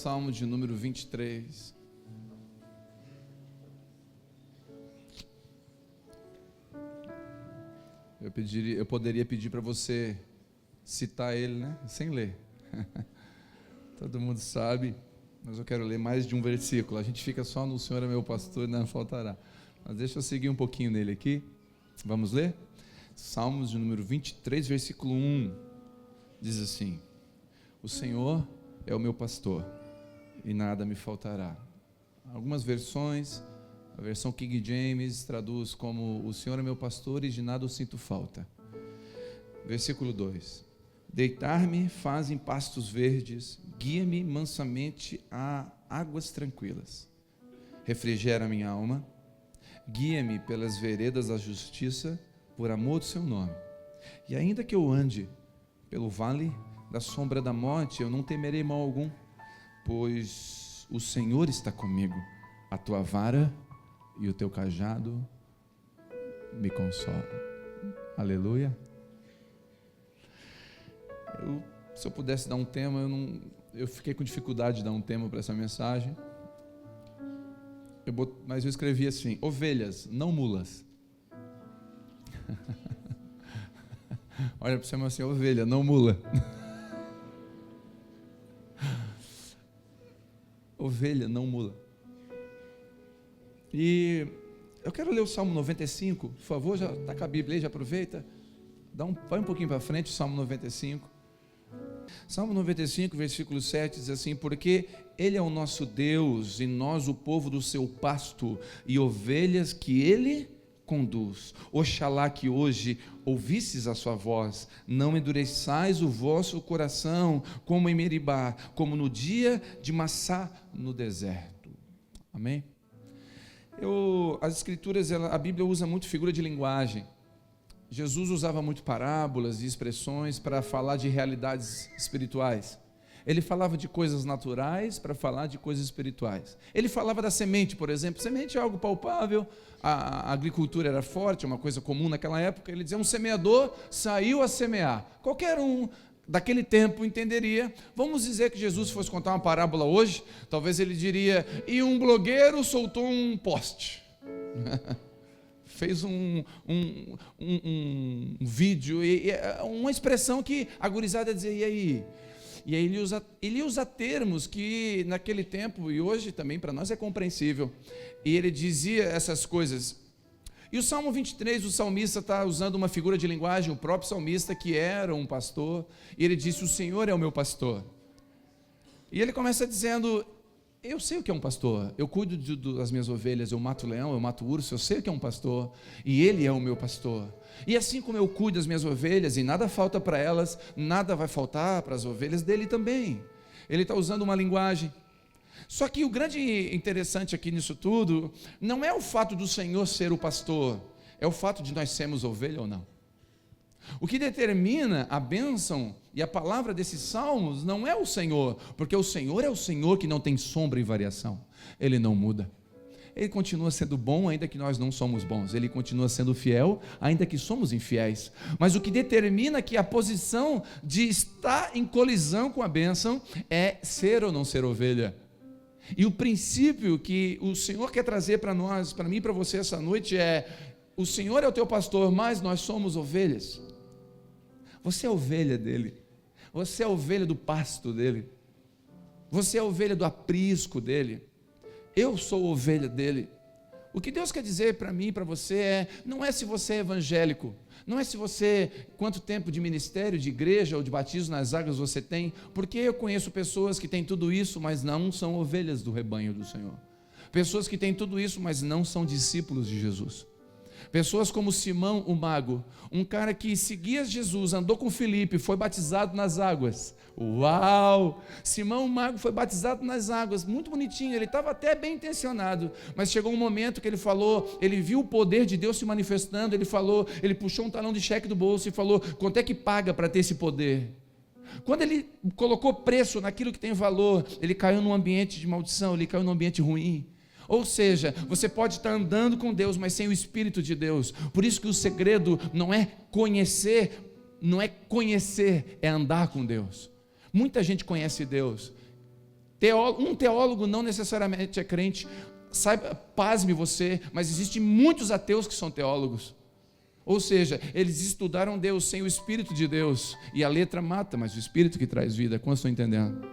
Salmo de número 23. Eu poderia pedir para você citar ele, né? Sem ler. Todo mundo sabe, mas eu quero ler mais de um versículo. A gente fica só no Senhor é meu pastor, não faltará. Mas deixa eu seguir um pouquinho nele aqui. Vamos ler? Salmos de número 23, versículo 1. Diz assim: o Senhor é o meu pastor e nada me faltará. Algumas versões, a versão King James traduz como: o Senhor é meu pastor e de nada eu sinto falta. Versículo 2: deitar-me faz em pastos verdes, guia-me mansamente a águas tranquilas. Refrigera minha alma, guia-me pelas veredas da justiça, por amor do seu nome. E ainda que eu ande pelo vale da sombra da morte, eu não temerei mal algum, pois o Senhor está comigo. A tua vara e o teu cajado me consolam. Aleluia. Se eu pudesse dar um tema, eu fiquei com dificuldade de dar um tema para essa mensagem. Mas eu escrevi assim: ovelhas, não mulas. Olha para você, mas assim: ovelha, não mula. Ovelha, não mula. E eu quero ler o Salmo 95, por favor. Já está com a Bíblia aí, já aproveita. Vai um pouquinho para frente, o Salmo 95. Salmo 95, versículo 7 diz assim: porque Ele é o nosso Deus e nós o povo do seu pasto e ovelhas que Ele conduz. Oxalá que hoje ouvisses a sua voz, não endureçais o vosso coração como em Meribá, como no dia de Massá no deserto. Amém? As escrituras, a Bíblia usa muito figura de linguagem. Jesus usava muito parábolas e expressões para falar de realidades espirituais. Ele falava de coisas naturais para falar de coisas espirituais. Ele falava da semente, por exemplo. Semente é algo palpável, a agricultura era forte, é uma coisa comum naquela época. Ele dizia: um semeador saiu a semear. Qualquer um daquele tempo entenderia. Vamos dizer que Jesus fosse contar uma parábola hoje, talvez ele diria: e um blogueiro soltou um poste. Fez um vídeo, uma expressão que a gurizada ia dizer: e aí? E aí ele usa termos que naquele tempo e hoje também para nós é compreensível. E ele dizia essas coisas. E o Salmo 23, o salmista está usando uma figura de linguagem, o próprio salmista que era um pastor, e ele disse: o Senhor é o meu pastor. E ele começa dizendo: eu sei o que é um pastor, eu cuido das minhas ovelhas, eu mato leão, eu mato urso, eu sei o que é um pastor, e Ele é o meu pastor. E assim como eu cuido das minhas ovelhas, e nada falta para elas, nada vai faltar para as ovelhas dele também. Ele está usando uma linguagem. Só que o grande interessante aqui nisso tudo, não é o fato do Senhor ser o pastor, é o fato de nós sermos ovelha ou não. O que determina a bênção e a palavra desses salmos não é o Senhor, porque o Senhor é o Senhor que não tem sombra e variação. Ele não muda. Ele continua sendo bom ainda que nós não somos bons. Ele continua sendo fiel ainda que somos infiéis. Mas o que determina que a posição de estar em colisão com a bênção é ser ou não ser ovelha. E o princípio que o Senhor quer trazer para nós, para mim e para você essa noite é: o Senhor é o teu pastor, mas nós somos ovelhas. Você é ovelha dele, você é ovelha do pasto dele, você é ovelha do aprisco dele, eu sou ovelha dele. O que Deus quer dizer para mim e para você não é se você é evangélico, não é se você, quanto tempo de ministério, de igreja ou de batismo nas águas você tem, porque eu conheço pessoas que têm tudo isso, mas não são ovelhas do rebanho do Senhor, pessoas que têm tudo isso, mas não são discípulos de Jesus. Pessoas como Simão o Mago, um cara que seguia Jesus, andou com Filipe, foi batizado nas águas. Uau! Simão o Mago foi batizado nas águas, muito bonitinho, ele estava até bem intencionado, mas chegou um momento que ele falou, ele viu o poder de Deus se manifestando, ele puxou um talão de cheque do bolso e falou: quanto é que paga para ter esse poder? Quando ele colocou preço naquilo que tem valor, ele caiu num ambiente de maldição, ele caiu num ambiente ruim. Ou seja, você pode estar andando com Deus, mas sem o Espírito de Deus. Por isso que o segredo não é conhecer, é andar com Deus. Muita gente conhece Deus, Um teólogo não necessariamente é crente. Saiba, pasme você, mas existem muitos ateus que são teólogos. Ou seja, eles estudaram Deus sem o Espírito de Deus. E a letra mata, mas o Espírito que traz vida. Quantos estão entendendo?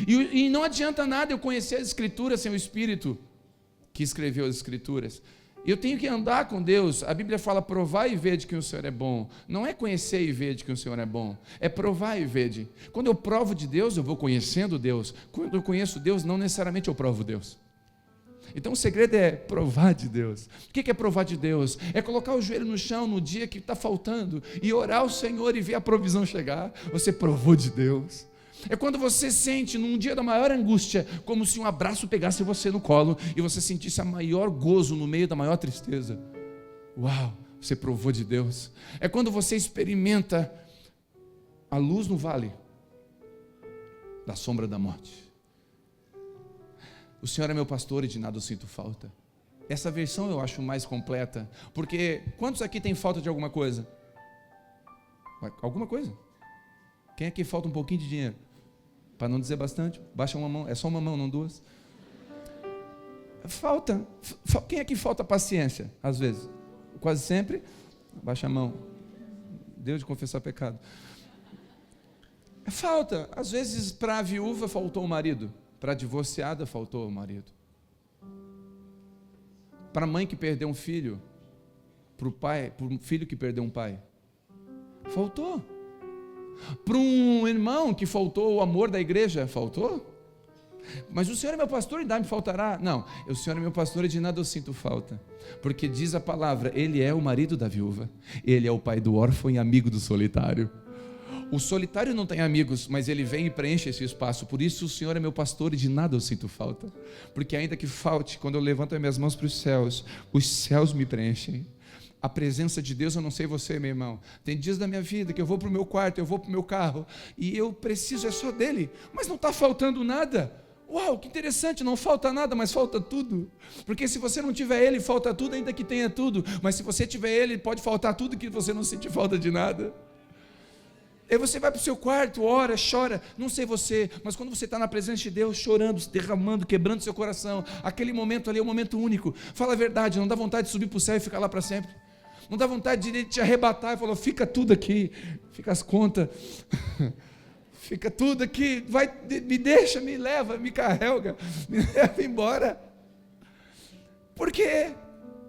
E não adianta nada eu conhecer as Escrituras sem o Espírito que escreveu as Escrituras. Eu tenho que andar com Deus. A Bíblia fala: provar e ver de que o Senhor é bom. Não é conhecer e ver de que o Senhor é bom, é provar e ver. Quando eu provo de Deus, eu vou conhecendo Deus. Quando eu conheço Deus, não necessariamente eu provo Deus. Então o segredo é provar de Deus. O que é provar de Deus? É colocar o joelho no chão no dia que está faltando e orar ao Senhor e ver a provisão chegar. Você provou de Deus. É quando você sente, num dia da maior angústia, como se um abraço pegasse você no colo e você sentisse a maior gozo no meio da maior tristeza. Uau, você provou de Deus. É quando você experimenta a luz no vale da sombra da morte. O Senhor é meu pastor e de nada eu sinto falta. Essa versão eu acho mais completa, porque quantos aqui tem falta de alguma coisa? Alguma coisa? Quem aqui falta um pouquinho de dinheiro? Para não dizer bastante, baixa uma mão, é só uma mão, não duas. Falta. Quem aqui falta paciência? Às vezes, quase sempre, baixa a mão. Deus de confessar pecado. Falta. Às vezes para a viúva faltou o marido, para a divorciada faltou o marido. Para a mãe que perdeu um filho, para o pai, para um filho que perdeu um pai, faltou. Para um irmão que faltou o amor da igreja, faltou? Mas o Senhor é meu pastor e nada me faltará. Não, o Senhor é meu pastor e de nada eu sinto falta. Porque diz a palavra, Ele é o marido da viúva, Ele é o pai do órfão e amigo do solitário. O solitário não tem amigos, mas ele vem e preenche esse espaço. Por isso o Senhor é meu pastor e de nada eu sinto falta. Porque ainda que falte, quando eu levanto as minhas mãos para os céus me preenchem. A presença de Deus, eu não sei você, meu irmão. Tem dias da minha vida que eu vou para o meu quarto, eu vou para o meu carro, e eu preciso só dele, mas não está faltando nada. Uau, que interessante, não falta nada, mas falta tudo. Porque se você não tiver ele, falta tudo, ainda que tenha tudo. Mas se você tiver ele, pode faltar tudo que você não sente falta de nada. Aí você vai para o seu quarto, ora, chora, não sei você, mas quando você está na presença de Deus, chorando, se derramando, quebrando seu coração, aquele momento ali é um momento único. Fala a verdade, não dá vontade de subir para o céu e ficar lá para sempre. Não dá vontade de te arrebatar e falar: fica tudo aqui, fica as contas, fica tudo aqui, vai, me deixa, me leva, me carrega, me leva embora. Por quê?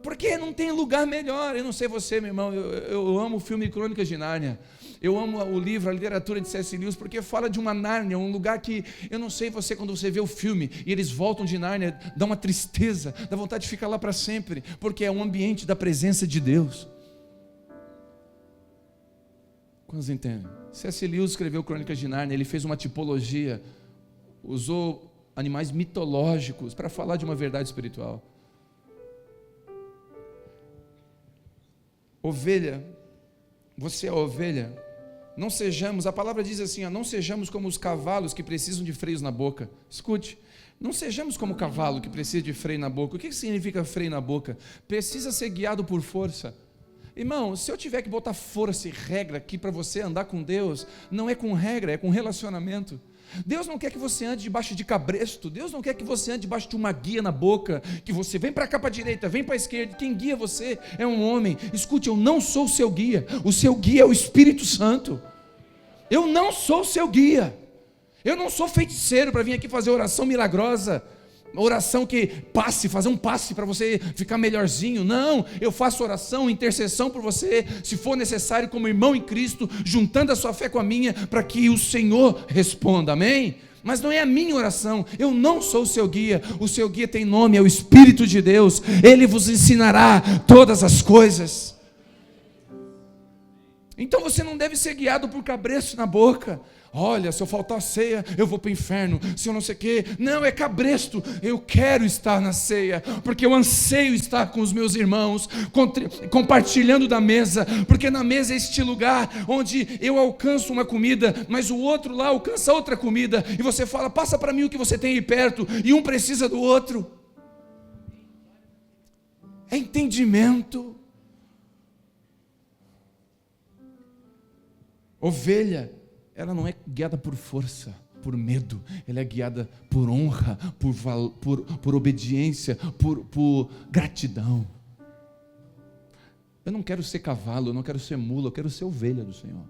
Porque não tem lugar melhor. Eu não sei você, meu irmão, eu amo o filme Crônicas de Nárnia. Eu amo o livro, a literatura de C.S. Lewis, porque fala de uma Nárnia, um lugar que, eu não sei você, quando você vê o filme, e eles voltam de Nárnia, dá uma tristeza, dá vontade de ficar lá para sempre, porque é um ambiente da presença de Deus. Quantos entendem? C.S. Lewis escreveu Crônicas de Nárnia, ele fez uma tipologia, usou animais mitológicos para falar de uma verdade espiritual. Ovelha, você é ovelha. Não sejamos, a palavra diz assim, não sejamos como os cavalos que precisam de freios na boca. Escute, não sejamos como o cavalo que precisa de freio na boca. O que significa freio na boca? Precisa ser guiado por força. Irmão, se eu tiver que botar força e regra aqui para você andar com Deus, não é com regra, é com relacionamento. Deus não quer que você ande debaixo de cabresto. Deus não quer que você ande debaixo de uma guia na boca, que você vem para cá para a direita, vem para a esquerda. Quem guia você é um homem. Escute, eu não sou o seu guia. O seu guia é o Espírito Santo. Eu não sou o seu guia. Eu não sou feiticeiro para vir aqui fazer oração milagrosa, oração que passe, fazer um passe para você ficar melhorzinho. Não, eu faço oração, intercessão por você, se for necessário, como irmão em Cristo, juntando a sua fé com a minha, para que o Senhor responda, amém? Mas não é a minha oração, eu não sou o seu guia. O seu guia tem nome, é o Espírito de Deus. Ele vos ensinará todas as coisas. Então você não deve ser guiado por cabresto na boca. Olha, se eu faltar ceia, eu vou para o inferno. Se eu não sei o quê. Não, é cabresto. Eu quero estar na ceia, porque eu anseio estar com os meus irmãos, compartilhando da mesa, porque na mesa é este lugar onde eu alcanço uma comida, mas o outro lá alcança outra comida, e você fala: passa para mim o que você tem aí perto, e um precisa do outro. É entendimento. Ovelha, ela não é guiada por força, por medo, ela é guiada por honra, por obediência, por gratidão. Eu não quero ser cavalo, eu não quero ser mula, eu quero ser ovelha do Senhor.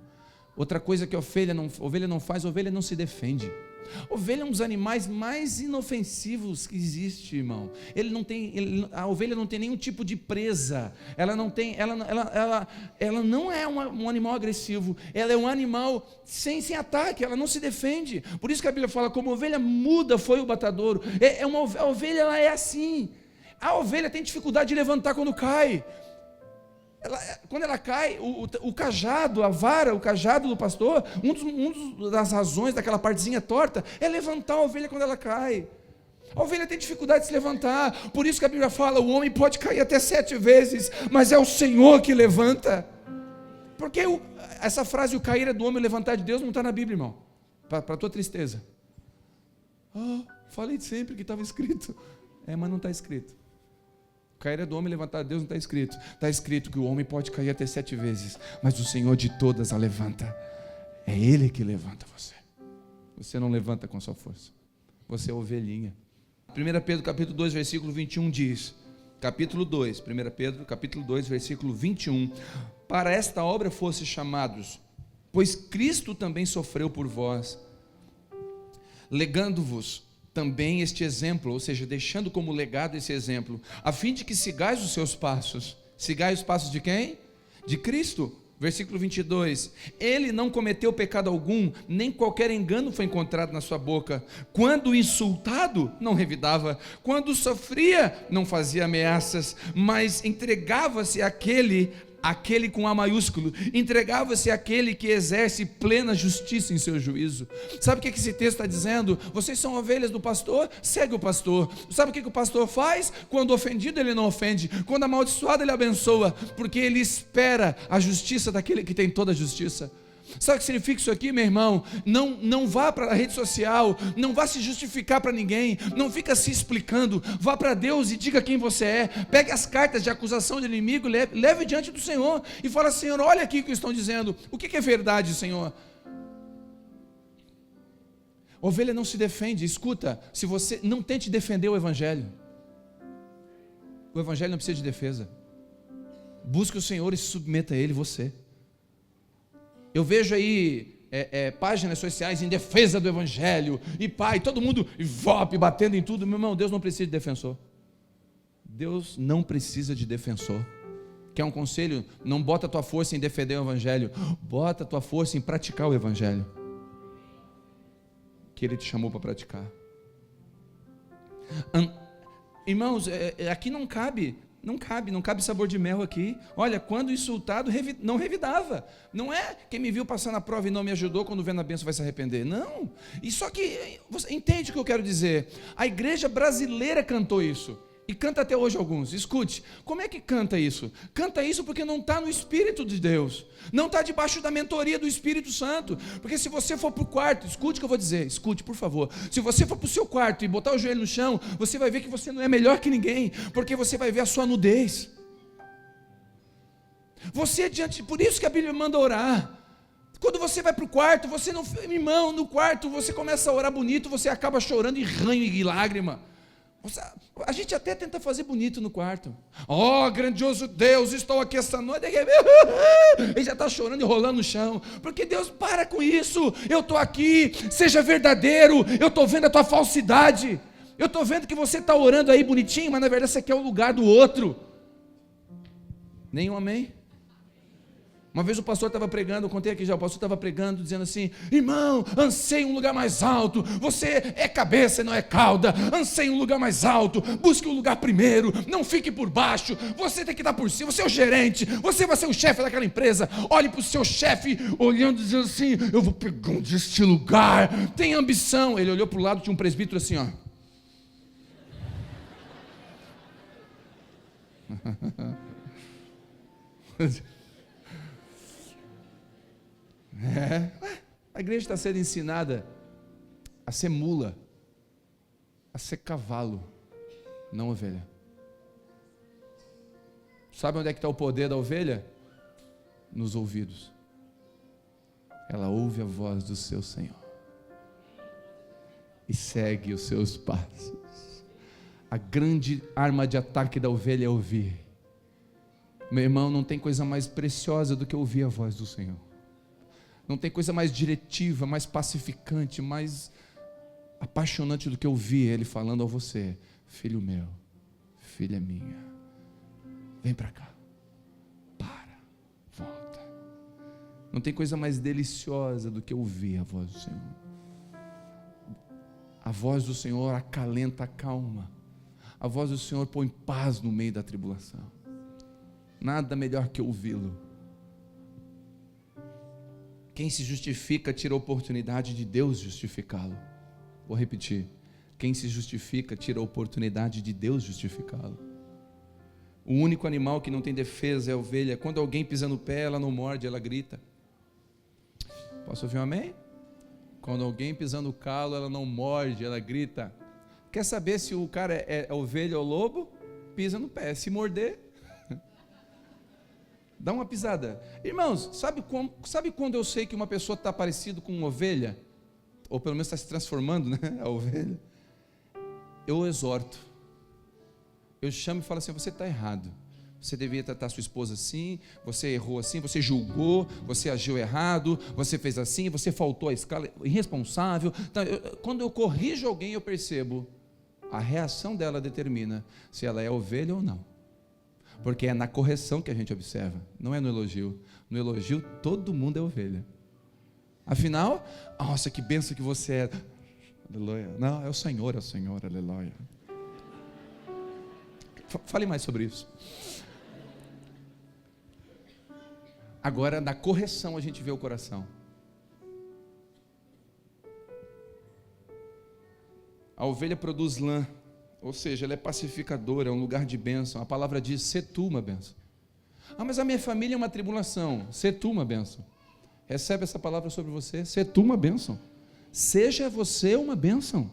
Outra coisa que a ovelha não faz, a ovelha não se defende. Ovelha é um dos animais mais inofensivos que existe, irmão. A ovelha não tem nenhum tipo de presa. Ela não é um animal agressivo. Ela é um animal sem ataque. Ela não se defende. Por isso que a Bíblia fala: como ovelha muda foi o batadouro. A ovelha, ela é assim. A ovelha tem dificuldade de levantar quando cai. Quando ela cai, o cajado, a vara, o cajado do pastor, uma das razões daquela partezinha torta é levantar a ovelha quando ela cai. A ovelha tem dificuldade de se levantar. Por isso que a Bíblia fala: o homem pode cair até 7 vezes, mas é o Senhor que levanta. Porque essa frase, o cair é do homem, o levantar de Deus, não está na Bíblia, irmão. Para a tua tristeza. Falei sempre que estava escrito. Mas não está escrito. Cair é do homem, levantar de Deus, não está escrito. Está escrito que o homem pode cair até 7 vezes, mas o Senhor de todas a levanta. É Ele que levanta você. Você não levanta com a sua força. Você é ovelhinha. 1 Pedro capítulo 2, versículo 21 diz, capítulo 2, 1 Pedro capítulo 2, versículo 21, para esta obra fosse chamados, pois Cristo também sofreu por vós, legando-vos também este exemplo, ou seja, deixando como legado esse exemplo, a fim de que sigais os seus passos. Sigais os passos de quem? De Cristo. Versículo 22, ele não cometeu pecado algum, nem qualquer engano foi encontrado na sua boca. Quando insultado, não revidava. Quando sofria, não fazia ameaças, mas entregava-se àquele com A maiúsculo, entregava-se àquele que exerce plena justiça em seu juízo. Sabe o que esse texto está dizendo? Vocês são ovelhas do pastor, segue o pastor. Sabe o que o pastor faz? Quando ofendido, ele não ofende. Quando amaldiçoado, ele abençoa, porque ele espera a justiça daquele que tem toda a justiça. Sabe o que significa isso aqui, meu irmão? Não vá para a rede social, não vá se justificar para ninguém, não fica se explicando, vá para Deus e diga quem você é. Pegue as cartas de acusação do inimigo, leve diante do Senhor e fala: Senhor, olha aqui o que estão dizendo, o que é verdade, Senhor? Ovelha não se defende. Escuta, se você não tente defender o Evangelho não precisa de defesa. Busque o Senhor e se submeta a Ele, você. Eu vejo aí páginas sociais em defesa do Evangelho, e todo mundo batendo em tudo. Meu irmão, Deus não precisa de defensor. Deus não precisa de defensor. Quer um conselho? Não bota a tua força em defender o Evangelho, bota a tua força em praticar o Evangelho que Ele te chamou para praticar. Irmãos, aqui não cabe sabor de mel aqui. Olha, quando insultado, não revidava. Não é quem me viu passar na prova e não me ajudou, quando vê na bênção vai se arrepender. Não. E só que, você entende o que eu quero dizer? A igreja brasileira cantou isso. E canta até hoje alguns. Escute, como é que canta isso? Canta isso porque não está no Espírito de Deus. Não está debaixo da mentoria do Espírito Santo. Porque se você for para o quarto, escute o que eu vou dizer, escute por favor. Se você for para o seu quarto e botar o joelho no chão, você vai ver que você não é melhor que ninguém. Porque você vai ver a sua nudez. Por isso que a Bíblia manda orar. Quando você vai para o quarto, você não, irmão, no quarto você começa a orar bonito, você acaba chorando em ranho e lágrima. A gente até tenta fazer bonito no quarto. Grandioso Deus, estou aqui esta noite. Ele já está chorando e rolando no chão. Porque Deus, para com isso. Eu estou aqui, seja verdadeiro. Eu estou vendo a tua falsidade. Eu estou vendo que você está orando aí bonitinho, mas na verdade você quer o lugar do outro. Nenhum amém? Uma vez o pastor estava pregando, eu contei aqui já, o pastor estava pregando, dizendo assim: irmão, anseie um lugar mais alto, você é cabeça, não é cauda, anseie um lugar mais alto, busque um lugar primeiro, não fique por baixo, você tem que estar por cima, você é o gerente, você vai ser o chefe daquela empresa. Olhe para o seu chefe, olhando, dizendo assim: eu vou pegar este lugar, tem ambição. Ele olhou para o lado, tinha um presbítero assim, ó. A igreja está sendo ensinada a ser mula, a ser cavalo, não ovelha. Sabe onde é que está o poder da ovelha? Nos ouvidos. Ela ouve a voz do seu Senhor. e segue os seus passos. A grande arma de ataque da ovelha é ouvir. Meu irmão, não tem coisa mais preciosa do que ouvir a voz do Senhor. Não tem coisa mais diretiva, mais pacificante, mais apaixonante do que ouvir Ele falando a você: filho meu, filha minha, vem para cá, volta. Não tem coisa mais deliciosa do que ouvir a voz do Senhor. A voz do Senhor acalenta, acalma. A voz do Senhor põe paz no meio da tribulação. Nada melhor que ouvi-lo. Quem se justifica tira a oportunidade de Deus justificá-lo. Vou repetir. Quem se justifica tira a oportunidade de Deus justificá-lo. O único animal que não tem defesa é a ovelha. Quando alguém pisa no pé, ela não morde, ela grita. Posso ouvir um amém? Quando alguém pisa no calo, ela não morde, ela grita. Quer saber se o cara é ovelha ou lobo? Pisa no pé. Se morder, dá uma pisada. Irmãos, sabe quando eu sei que uma pessoa está parecida com uma ovelha? Ou pelo menos está se transformando, né? A ovelha. Eu exorto. Eu chamo e falo assim: você está errado. Você deveria tratar sua esposa assim, você errou assim, você julgou, você agiu errado, você fez assim, você faltou à escala, irresponsável. Então, quando eu corrijo alguém, eu percebo, a reação dela determina se ela é ovelha ou não. Porque é na correção que a gente observa, não é no elogio. No elogio, todo mundo é ovelha. Afinal, nossa, que bênção que você é. Aleluia. Não, é o Senhor, aleluia. Fale mais sobre isso. Agora, na correção, a gente vê o coração. A ovelha produz lã, ou seja, ela é pacificadora, é um lugar de bênção. A palavra diz: sê tu uma bênção. Ah, mas a minha família é uma tribulação. Sê tu uma bênção. Recebe essa palavra sobre você: sê tu uma bênção. Seja você uma bênção.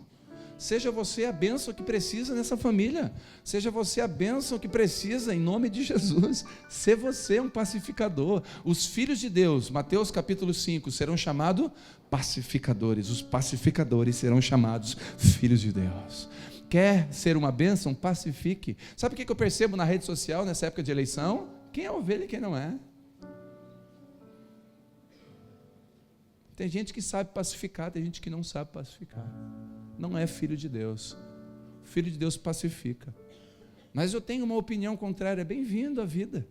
Seja você a bênção que precisa nessa família. Seja você a bênção que precisa em nome de Jesus. Ser você um pacificador. Os filhos de Deus, Mateus capítulo 5, serão chamados pacificadores. Os pacificadores serão chamados filhos de Deus. Quer ser uma bênção? Pacifique. Sabe o que eu percebo na rede social nessa época de eleição? Quem é ovelha e quem não é. Tem gente que sabe pacificar, tem gente que não sabe pacificar. Não é filho de Deus. O filho de Deus pacifica. Mas eu tenho uma opinião contrária. Bem-vindo à vida.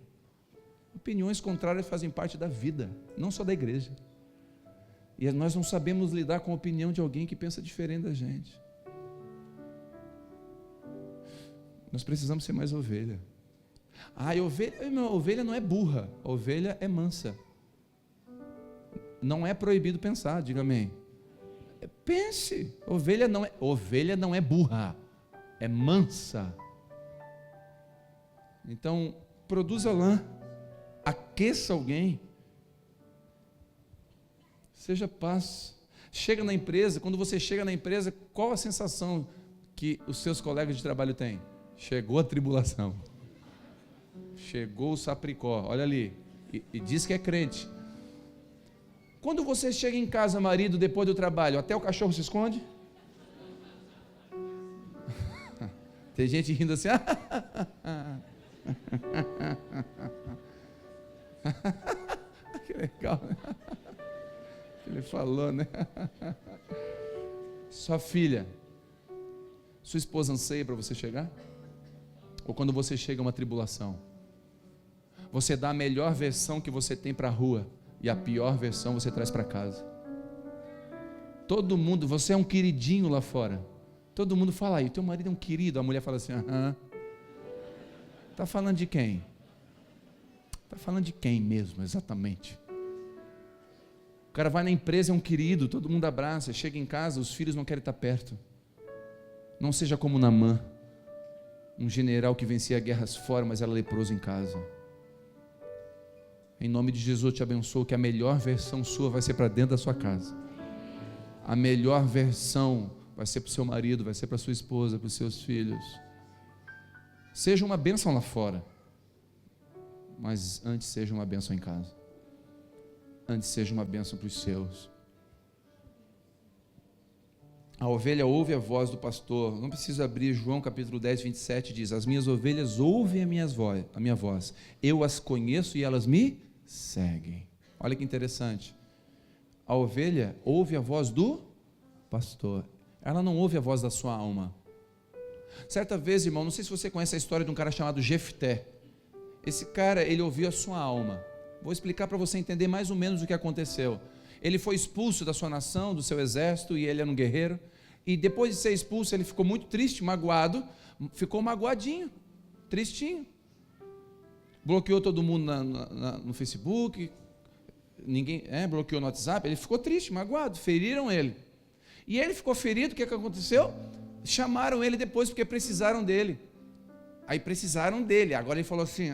Opiniões contrárias fazem parte da vida, não só da igreja. E nós não sabemos lidar com a opinião de alguém que pensa diferente da gente. Nós precisamos ser mais ovelha. Ah, e ovelha não é burra, a ovelha é mansa. Não é proibido pensar, diga amém. Pense, ovelha não é burra, é mansa. Então, produza lã, aqueça alguém, seja paz. Chega na empresa, quando você chega na empresa, qual a sensação que os seus colegas de trabalho têm? Chegou a tribulação, chegou o sapricó, olha ali, e diz que é crente. Quando você chega em casa, marido, depois do trabalho, até o cachorro se esconde? Tem gente rindo assim. Que legal, né? Ele falou, né? Sua filha, sua esposa anseia para você chegar? Ou quando você chega a uma tribulação, você dá a melhor versão que você tem para a rua, e a pior versão você traz para casa. Todo mundo, você é um queridinho lá fora. Todo mundo fala aí, teu marido é um querido. A mulher fala assim: aham. Está falando de quem? Está falando de quem mesmo, exatamente? O cara vai na empresa, é um querido, todo mundo abraça. Chega em casa, os filhos não querem estar perto. Não seja como Naamã, um general que vencia guerras fora, mas era leproso em casa. Em nome de Jesus eu te abençoo, que a melhor versão sua vai ser para dentro da sua casa. A melhor versão vai ser para o seu marido, vai ser para a sua esposa, para os seus filhos. Seja uma bênção lá fora, mas antes seja uma bênção em casa. Antes seja uma bênção para os seus. A ovelha ouve a voz do pastor. Não precisa abrir. João capítulo 10, 27 diz: as minhas ovelhas ouvem a minha voz. Eu as conheço e elas me seguem. Olha que interessante. A ovelha ouve a voz do pastor. Ela não ouve a voz da sua alma. Certa vez, irmão, não sei se você conhece a história de um cara chamado Jefté. Esse cara, ele ouviu a sua alma. Vou explicar para você entender mais ou menos o que aconteceu. Ele foi expulso da sua nação, do seu exército, e ele era um guerreiro. E depois de ser expulso, ele ficou muito triste, magoado. Ficou magoadinho, tristinho. Bloqueou todo mundo no Facebook. Ninguém bloqueou no WhatsApp. Ele ficou triste, magoado. Feriram ele. E ele ficou ferido. O que aconteceu? Chamaram ele depois porque precisaram dele. Aí precisaram dele. Agora ele falou assim: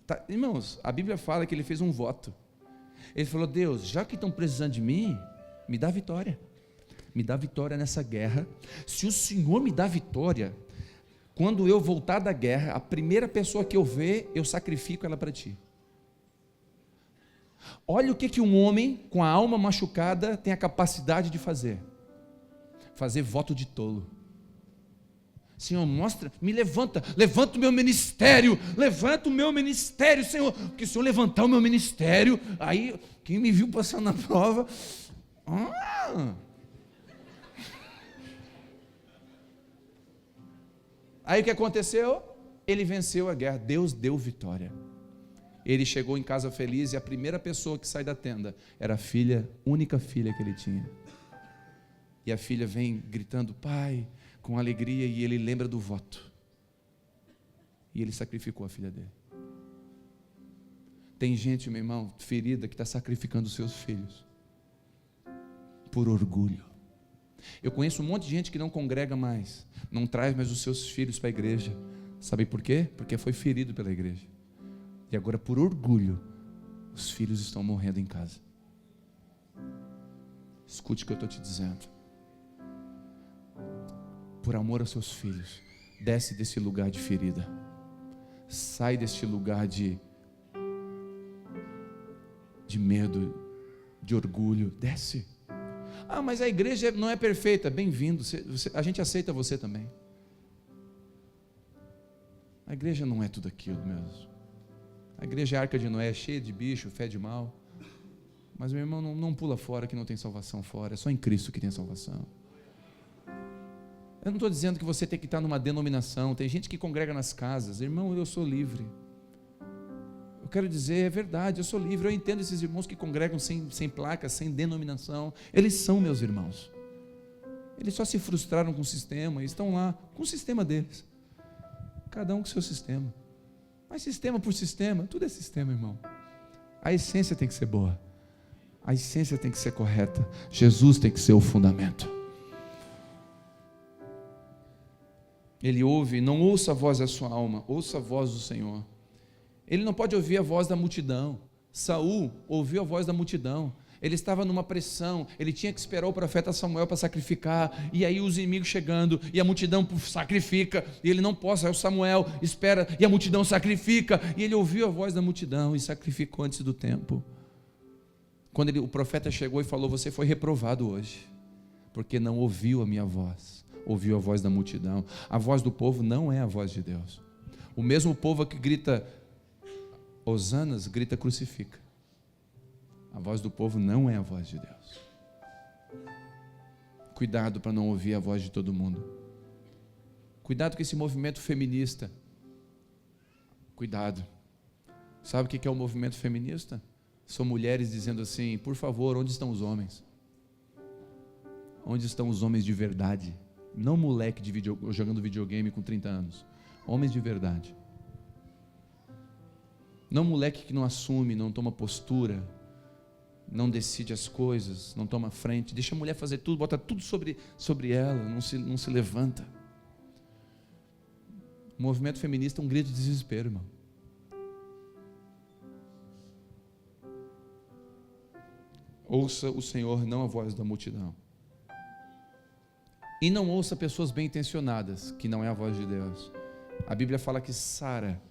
tá. Irmãos, a Bíblia fala que ele fez um voto. Ele falou: Deus, já que estão precisando de mim, me dá vitória. Me dá vitória nessa guerra. Se o Senhor me dá vitória, quando eu voltar da guerra, a primeira pessoa que eu ver, eu sacrifico ela para ti. Olha o que um homem com a alma machucada tem a capacidade de fazer. Fazer voto de tolo. Senhor, mostra, me levanta o meu ministério, Senhor, porque se o Senhor levantar o meu ministério, aí, quem me viu passando na prova, aí o que aconteceu? Ele venceu a guerra, Deus deu vitória. Ele chegou em casa feliz e a primeira pessoa que sai da tenda era a filha, única filha que ele tinha. E a filha vem gritando: pai, com alegria, e ele lembra do voto. E ele sacrificou a filha dele. Tem gente, meu irmão, ferida, que está sacrificando os seus filhos por orgulho. Eu conheço um monte de gente que não congrega mais, não traz mais os seus filhos para a igreja. Sabe por quê? Porque foi ferido pela igreja. E agora, por orgulho, os filhos estão morrendo em casa. Escute o que eu estou te dizendo. Por amor aos seus filhos, desce desse lugar de ferida. Sai deste lugar de medo, de orgulho. Desce. Mas a igreja não é perfeita. Bem-vindo. A gente aceita você também. A igreja não é tudo aquilo mesmo. A igreja é a Arca de Noé, cheia de bicho, fé de mal. Mas, meu irmão, não pula fora que não tem salvação fora. É só em Cristo que tem salvação. Eu não estou dizendo que você tem que estar numa denominação. Tem gente que congrega nas casas. Irmão, eu sou livre. Eu quero dizer, é verdade, eu sou livre. Eu entendo esses irmãos que congregam sem placa, sem denominação. Eles são meus irmãos. Eles só se frustraram com o sistema e estão lá com o sistema deles. Cada um com o seu sistema. Mas sistema por sistema, tudo é sistema, irmão. A essência tem que ser boa. A essência tem que ser correta. Jesus tem que ser o fundamento. Ele ouve, não ouça a voz da sua alma, ouça a voz do Senhor. Ele não pode ouvir a voz da multidão. Saul ouviu a voz da multidão. Ele estava numa pressão, ele tinha que esperar o profeta Samuel para sacrificar, e aí os inimigos chegando, e a multidão sacrifica, e ele não pode, aí o Samuel espera, e a multidão sacrifica, e ele ouviu a voz da multidão e sacrificou antes do tempo. Quando o profeta chegou e falou: você foi reprovado hoje, porque não ouviu a minha voz, ouviu a voz da multidão. A voz do povo não é a voz de Deus. O mesmo povo que grita hosanas, grita crucifica. A voz do povo não é a voz de Deus. Cuidado para não ouvir a voz de todo mundo. Cuidado com esse movimento feminista. Cuidado. Sabe o que é o movimento feminista? São mulheres dizendo assim: por favor, onde estão os homens? Onde estão os homens de verdade? Não moleque jogando videogame com 30 anos. Homens de verdade. Não moleque que não assume, não toma postura, não decide as coisas, não toma frente, deixa a mulher fazer tudo, bota tudo sobre ela, não se levanta. O movimento feminista é um grito de desespero, irmão. Ouça o Senhor, não a voz da multidão. E não ouça pessoas bem intencionadas, que não é a voz de Deus. A Bíblia fala que Sara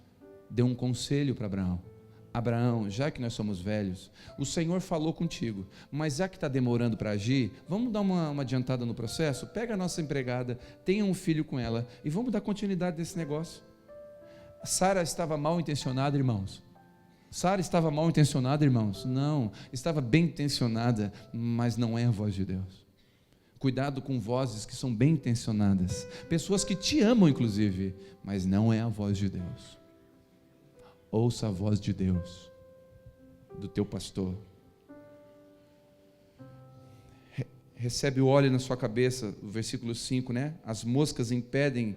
deu um conselho para Abraão. Abraão, já que nós somos velhos, o Senhor falou contigo, mas já que está demorando para agir, vamos dar uma adiantada no processo? Pega a nossa empregada, tenha um filho com ela e vamos dar continuidade desse negócio. Sara estava mal intencionada, irmãos. Sara estava mal intencionada, irmãos? Não, estava bem intencionada, mas não é a voz de Deus. Cuidado com vozes que são bem intencionadas, pessoas que te amam inclusive, mas não é a voz de Deus. Ouça a voz de Deus, do teu pastor. Recebe o óleo na sua cabeça, o versículo 5, né? As moscas impedem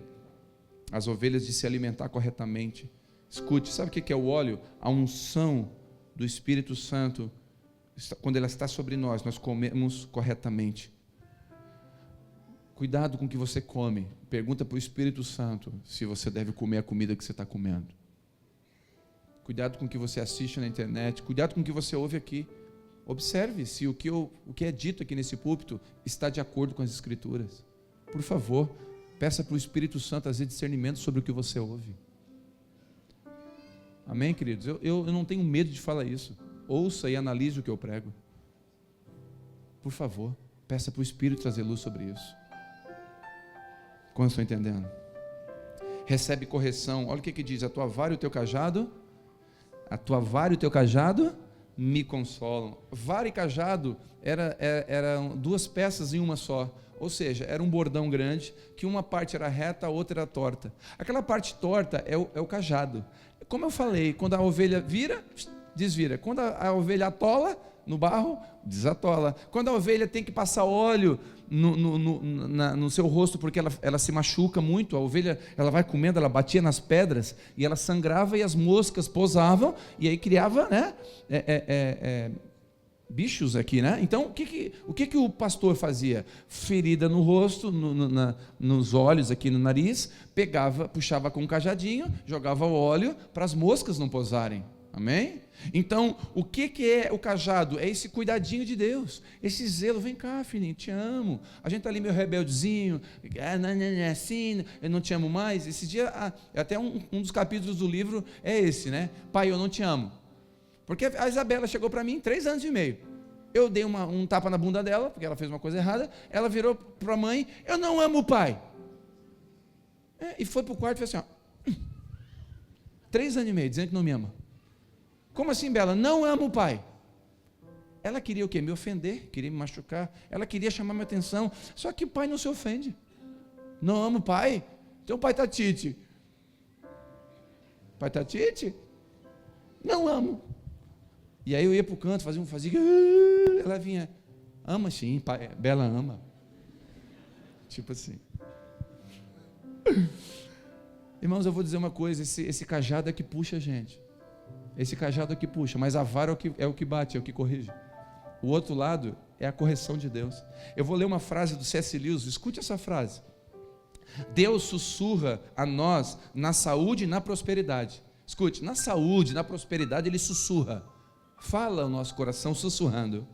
as ovelhas de se alimentar corretamente. Escute, sabe o que é o óleo? A unção do Espírito Santo, quando ela está sobre nós, nós comemos corretamente. Cuidado com o que você come. Pergunta para o Espírito Santo se você deve comer a comida que você está comendo. Cuidado com o que você assiste na internet, cuidado com o que você ouve aqui. Observe se o que é dito aqui nesse púlpito está de acordo com as Escrituras. Por favor, peça para o Espírito Santo trazer discernimento sobre o que você ouve. Amém, queridos? Eu não tenho medo de falar isso. Ouça e analise o que eu prego. Por favor, peça para o Espírito trazer luz sobre isso. Como estou entendendo? Recebe correção. Olha o que diz: a tua vara e o teu cajado... A tua vara e o teu cajado me consolam. Vara e cajado eram duas peças em uma só. Ou seja, era um bordão grande, que uma parte era reta, a outra era torta. Aquela parte torta é o cajado. Como eu falei, quando a ovelha vira, desvira. Quando a ovelha atola no barro, desatola. Quando a ovelha tem que passar óleo no seu rosto, porque ela se machuca muito, a ovelha ela vai comendo, ela batia nas pedras, e ela sangrava, e as moscas pousavam, e aí criava, né, bichos aqui, né? Então, o que o pastor fazia? Ferida no rosto, nos olhos, aqui no nariz, pegava, puxava com um cajadinho, jogava o óleo para as moscas não pousarem. Amém? Então, o que é o cajado? É esse cuidadinho de Deus, esse zelo. Vem cá, filhinho, te amo. A gente está ali meio rebeldezinho, assim, eu não te amo mais. Esse dia, até um dos capítulos do livro é esse, né? Pai, eu não te amo. Porque a Isabela chegou para mim 3 anos e meio. Eu dei um tapa na bunda dela, porque ela fez uma coisa errada. Ela virou para a mãe: eu não amo o pai. E foi para o quarto e fez assim, ó, 3 anos e meio, dizendo que não me ama. Como assim, Bela? Não amo o pai. Ela queria o quê? Me ofender, queria me machucar. Ela queria chamar minha atenção. Só que o pai não se ofende. Não amo o pai? Então o pai está tite. Pai está tite? Não amo. E aí eu ia para o canto, fazia. Ela vinha: ama sim, pai. Bela ama. Tipo assim. Irmãos, eu vou dizer uma coisa: esse cajado é que puxa a gente. Esse cajado aqui puxa, mas a vara é o que bate, é o que corrige. O outro lado é a correção de Deus. Eu vou ler uma frase do C.S. Lewis, escute essa frase. Deus sussurra a nós na saúde e na prosperidade. Escute, na saúde, na prosperidade, Ele sussurra. Fala o nosso coração sussurrando.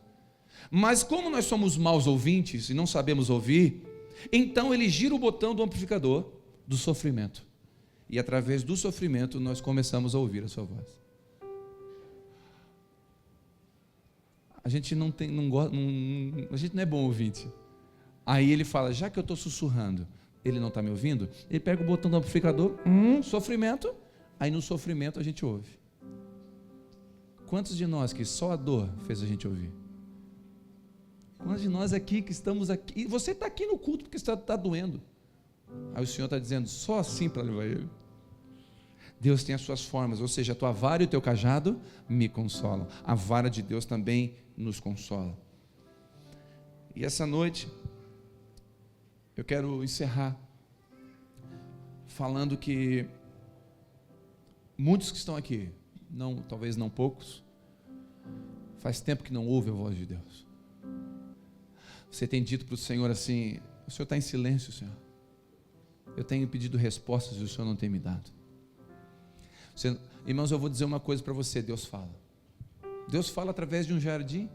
Mas como nós somos maus ouvintes e não sabemos ouvir, então Ele gira o botão do amplificador do sofrimento. E através do sofrimento nós começamos a ouvir a sua voz. A gente não é bom ouvinte. Aí ele fala: já que eu estou sussurrando, ele não está me ouvindo, ele pega o botão do amplificador, sofrimento, aí no sofrimento a gente ouve. Quantos de nós que só a dor fez a gente ouvir? Quantos de nós aqui que estamos aqui, e você está aqui no culto porque está doendo, aí o Senhor está dizendo: só assim para levar ele. Deus tem as suas formas, ou seja, a tua vara e o teu cajado me consolam. A vara de Deus também nos consola. E essa noite eu quero encerrar falando que muitos que estão aqui, talvez não poucos, faz tempo que não ouve a voz de Deus. Você tem dito para o Senhor assim: o Senhor está em silêncio, Senhor. Eu tenho pedido respostas e o Senhor não tem me dado. Irmãos, eu vou dizer uma coisa para você: Deus fala. Deus fala através de um jardim.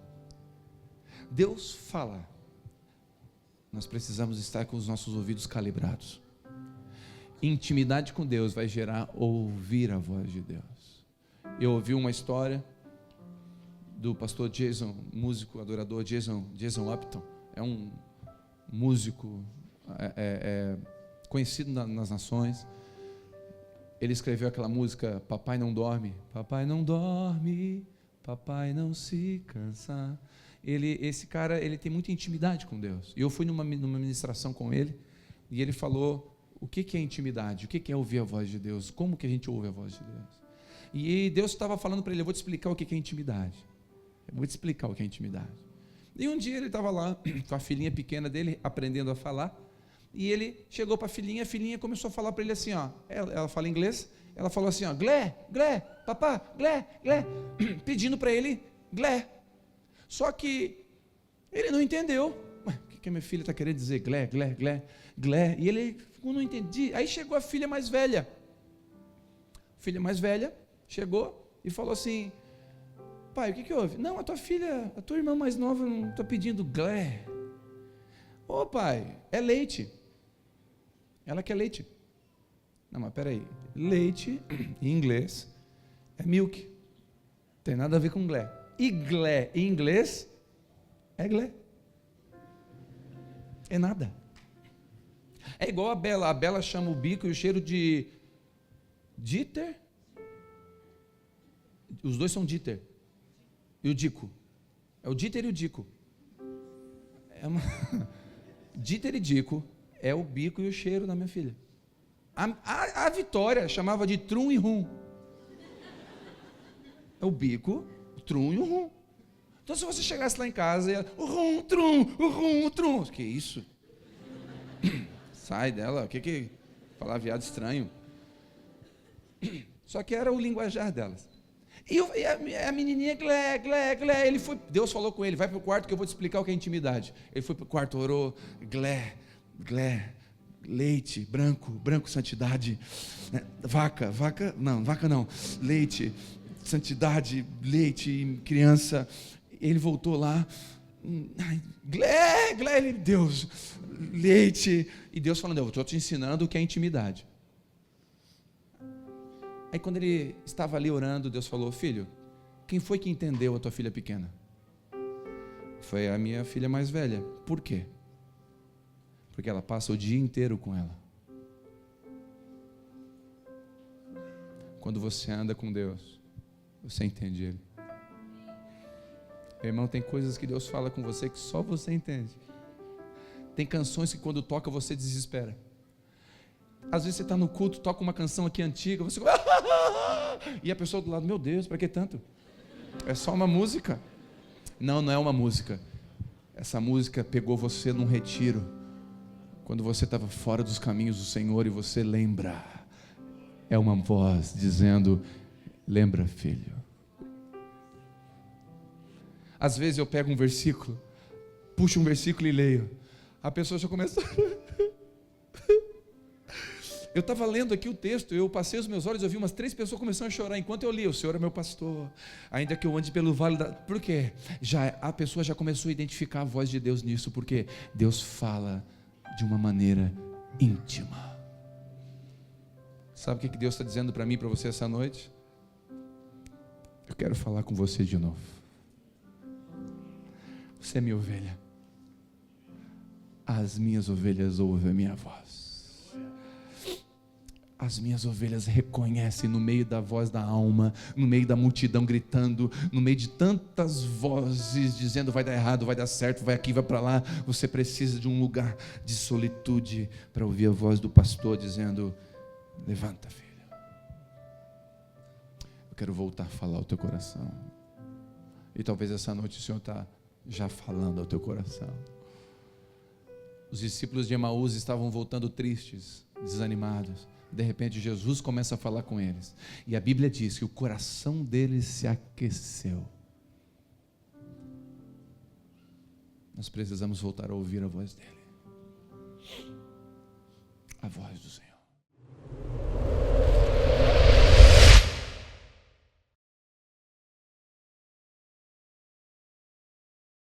Deus fala. Nós precisamos estar com os nossos ouvidos calibrados. Intimidade com Deus vai gerar ouvir a voz de Deus. eu ouvi uma história do pastor Jason, músico, adorador Jason Upton. É um músico conhecido nas nações. Ele escreveu aquela música, Papai não dorme, papai não dorme, papai não se cansa. Esse cara, ele tem muita intimidade com Deus. E eu fui numa ministração com ele, e ele falou o que é intimidade, o que é ouvir a voz de Deus, como que a gente ouve a voz de Deus. E Deus estava falando para ele, eu vou te explicar o que é intimidade. Eu vou te explicar o que é intimidade. E um dia ele estava lá, com a filhinha pequena dele, aprendendo a falar, e ele chegou para a filhinha começou a falar para ele assim, ó, ela fala inglês, ela falou assim, ó, Glé, papá, Glé, pedindo para ele, Glé. Só que ele não entendeu. O que a minha filha está querendo dizer? Glé. E ele não entendi. Aí chegou a filha mais velha. A filha mais velha chegou e falou assim, pai, o que houve? Não, a tua irmã mais nova não está pedindo Glé. Ô pai, é leite. Ela quer leite. Não, mas peraí. Leite, em inglês, é milk. Tem nada a ver com Glé. E Glé, em inglês, é Glé. É nada. É igual a Bela. A Bela chama o bico e o cheiro de Dieter. Os dois são Dieter. E o Dico. É o Dieter e o Dico. Dieter e Dico é o bico e o cheiro da minha filha. A Vitória chamava de Trum e Rum. É o bico, o Trum e o Rum. Então se você chegasse lá em casa e ela, o Rum, o Trum. Que isso? Sai dela, o que falar viado estranho. Só que era o linguajar delas. E a menininha, Glé. Deus falou com ele, vai para o quarto que eu vou te explicar o que é intimidade. Ele foi para o quarto, orou, Glé, leite, branco, santidade, vaca não, leite, santidade, leite, criança. Ele voltou lá, Glé, Deus, leite. E Deus falando, eu estou te ensinando o que é intimidade. Aí quando ele estava ali orando, Deus falou, filho, quem foi que entendeu a tua filha pequena? Foi a minha filha mais velha. Por quê? Porque ela passa o dia inteiro com ela. Quando você anda com Deus, você entende Ele. Meu irmão, tem coisas que Deus fala com você que só você entende. Tem canções que quando toca você desespera. Às vezes você está no culto, toca uma canção aqui antiga, você e a pessoa do lado, meu Deus, para que tanto? É só uma música. Não é uma música. Essa música pegou você num retiro, quando você estava fora dos caminhos do Senhor e você lembra. É uma voz dizendo, lembra, filho. Às vezes eu pego um versículo, puxo um versículo e leio. A pessoa já começa... Eu estava lendo aqui o texto, eu passei os meus olhos, eu vi umas 3 pessoas começando a chorar, enquanto eu li, o Senhor é meu pastor, ainda que eu ande pelo vale da... Por quê? A pessoa já começou a identificar a voz de Deus nisso, porque Deus fala de uma maneira íntima. Sabe o que Deus está dizendo para mim e para você essa noite? Eu quero falar com você de novo. Você é minha ovelha. As minhas ovelhas ouvem a minha voz. As minhas ovelhas reconhecem no meio da voz da alma, no meio da multidão gritando, no meio de tantas vozes dizendo vai dar errado, vai dar certo, vai aqui, vai para lá. Você precisa de um lugar de solitude para ouvir a voz do pastor dizendo, levanta, filha. Eu quero voltar a falar ao teu coração. E talvez essa noite o Senhor está já falando ao teu coração. Os discípulos de Emaús estavam voltando tristes, desanimados. De repente Jesus começa a falar com eles. E a Bíblia diz que o coração deles se aqueceu. Nós precisamos voltar a ouvir a voz dele. A voz do Senhor.